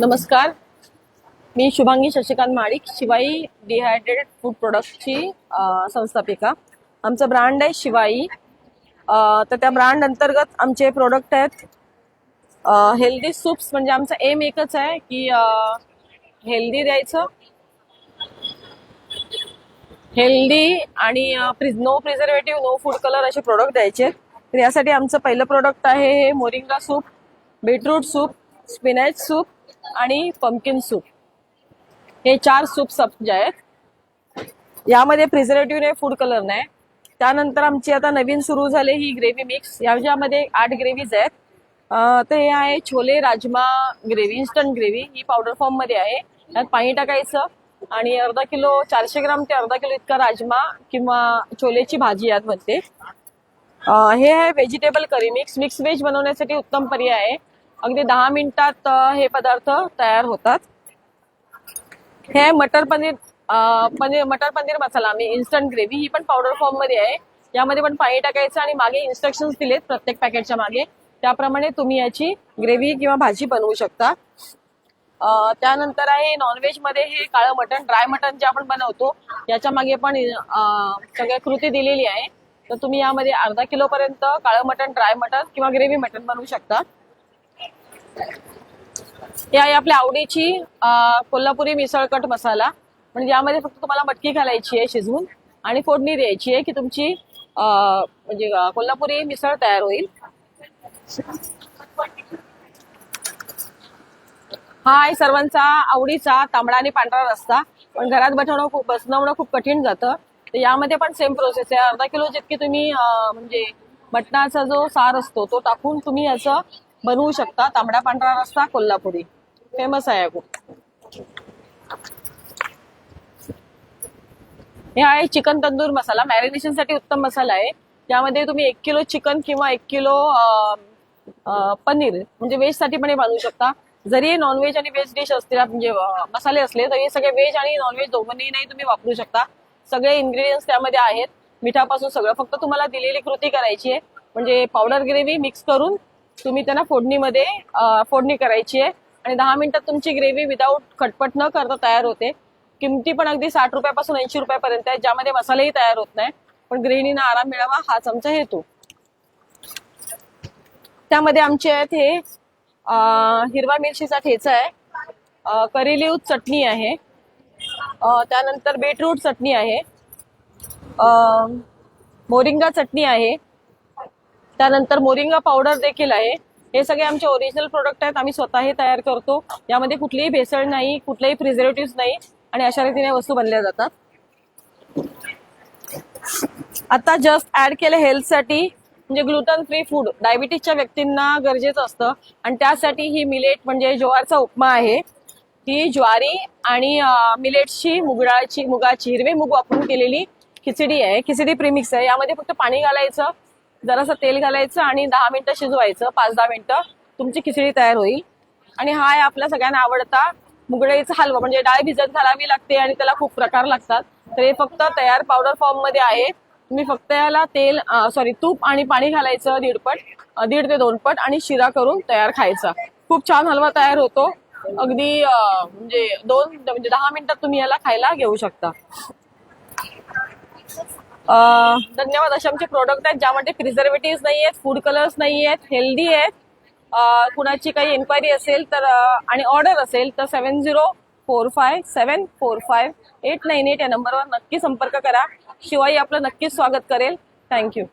नमस्कार, मी Shubhangi Shashikant माळिक, Shivai dehydrated food प्रोडक्टची संस्थापिका. आमचं ब्रँड आहे शिवाई. तर त्या ब्रँड अंतर्गत आमचे प्रोडक्ट आहेत हेल्दी सूप्स. म्हणजे आमचा एम एकच आहे की हेल्दी द्यायचं, हेल्दी आणि no preservative, no food colour असे प्रोडक्ट द्यायचे. तर यासाठी आमचं पहिलं प्रोडक्ट आहे हे moringa soup, beetroot soup, spinach soup आणि पंपकिन सूप. हे 4 सूप्स जे आहेत यामध्ये प्रिझर्वेटिव्ह नाही, फूड कलर नाही. त्यानंतर आमची आता नवीन सुरू झाली ही ग्रेव्ही मिक्स. याच्यामध्ये 8 ग्रेव्हीज आहेत. तर हे आहे chole rajma gravy, instant gravy. ही पावडर फॉर्म मध्ये आहे. त्यात पाणी टाकायचं आणि अर्धा किलो 400 ग्राम ते अर्धा किलो इतका राजमा किंवा छोलेची भाजी यात बनते. हे आहे व्हेजिटेबल करी मिक्स. मिक्स व्हेज बनवण्यासाठी उत्तम पर्याय आहे. अगदी 10 मिनिटात हे पदार्थ तयार होतात. हे मटर पनीर मसाला आम्ही इन्स्टंट ग्रेव्ही, ही पण पावडर फॉर्म मध्ये आहे. यामध्ये पण पाणी टाकायचं आणि मागे इन्स्ट्रक्शन्स दिलेत प्रत्येक पॅकेटच्या मागे. त्याप्रमाणे तुम्ही याची ग्रेव्ही किंवा भाजी बनवू शकता. त्यानंतर आहे नॉनव्हेज मध्ये हे काळं मटण, ड्राय मटण जे आपण बनवतो याच्या मागे पण सगळ्या कृती दिलेली आहे. तर तुम्ही यामध्ये अर्धा किलो पर्यंत काळं मटण, ड्राय मटण किंवा ग्रेव्ही मटण बनवू शकता. हे आहे आपल्या आवडीची कोल्हापुरी मिसळकट मसाला. म्हणजे यामध्ये फक्त तुम्हाला मटकी घालायची आहे शिजवून आणि फोडणी द्यायची आहे की तुमची म्हणजे कोल्हापुरी मिसळ तयार होईल. हा आहे सर्वांचा आवडीचा तांबडा आणि पांढरा रस्सा. पण घरात बनवणं खूप कठीण जातं. तर यामध्ये पण सेम प्रोसेस आहे. अर्धा किलो जितकी तुम्ही म्हणजे मटणाचा जो सार असतो तो टाकून तुम्ही याचं बनवू शकता. तांबडा पांढरा रस्सा कोल्हापुरी फेमस आहे खूप. हे आहे चिकन तंदूर मसाला. मॅरिनेशन साठी उत्तम मसाला आहे. त्यामध्ये तुम्ही 1 किलो चिकन किंवा 1 किलो पनीर म्हणजे व्हेज साठी पण हे बनवू शकता. जरी नॉनव्हेज आणि व्हेज डिश असतील म्हणजे मसाले असले तरी सगळे व्हेज आणि नॉनव्हेज दोघांनी नाही तुम्ही वापरू शकता. सगळे इन्ग्रेडियंट्स त्यामध्ये आहेत, मिठापासून सगळं. फक्त तुम्हाला दिलेली कृती करायची आहे. म्हणजे पावडर ग्रेव्ही मिक्स करून तुम्ही त्यांना फोडणी करायची आहे आणि 10 मिनिटात तुमची ग्रेव्ही विदाऊट खटपट न करता तयार होते. किमती पण अगदी 60 रुपयापासून 80 रुपयापर्यंत आहे, ज्यामध्ये मसालेही तयार होत नाही. पण गृहिणींना आराम मिळावा हाच आमचा हेतू. त्यामध्ये आमचे आहेत हे हिरवा मिरचीचा ठेचा आहे, करी लीव्ह चटणी आहे, त्यानंतर बीटरूट चटणी आहे, मोरिंगा चटणी आहे, त्यानंतर मोरिंगा पावडर देखील आहे. हे सगळे आमचे ओरिजिनल प्रोडक्ट आहेत. आम्ही स्वतःही तयार करतो. यामध्ये कुठलीही भेसळ नाही, कुठलेही प्रिझर्वेटिव्ह नाही आणि अशा रीतीने वस्तू बनल्या जातात. आता जस्ट ऍड केले हेल्थसाठी. म्हणजे ग्लुटन फ्री फूड डायबिटीसच्या व्यक्तींना गरजेचं असतं आणि त्यासाठी ही मिलेट म्हणजे ज्वारचा उपमा आहे. ही ज्वारी आणि मिलेटची मुगाची हिरवे मूग वापरून केलेली खिचडी आहे. खिचडी प्रीमिक्स आहे. यामध्ये फक्त पाणी घालायचं, जरासं तेल घालायचं आणि 10 मिनिटं शिजवायचं. 5-10 मिनिटं तुमची खिचडी तयार होईल. आणि हा आहे आपल्या सगळ्यांना आवडता मुगडाळीचा हलवा. म्हणजे डाळ भिजत घालावी लागते आणि त्याला खूप प्रकार लागतात. तर हे फक्त तयार पावडर फॉर्म मध्ये आहे. तुम्ही फक्त याला तूप आणि पाणी घालायचं 1.5 ते 2 पट आणि शिरा करून तयार खायचा. खूप छान हलवा तयार होतो. अगदी म्हणजे 10 मिनिटात तुम्ही याला खायला घेऊ शकता. धन्यवाद. असे आमचे प्रोडक्ट आहेत ज्यामध्ये प्रिझर्वेटिव्ह नाही आहेत, फूड कलर्स नाही आहेत, हेल्दी आहेत. कुणाची काही एन्क्वायरी असेल तर आणि ऑर्डर असेल तर 7045745898 या नंबरवर नक्की संपर्क करा. शिवाई आपलं नक्कीच स्वागत करेल. थँक्यू.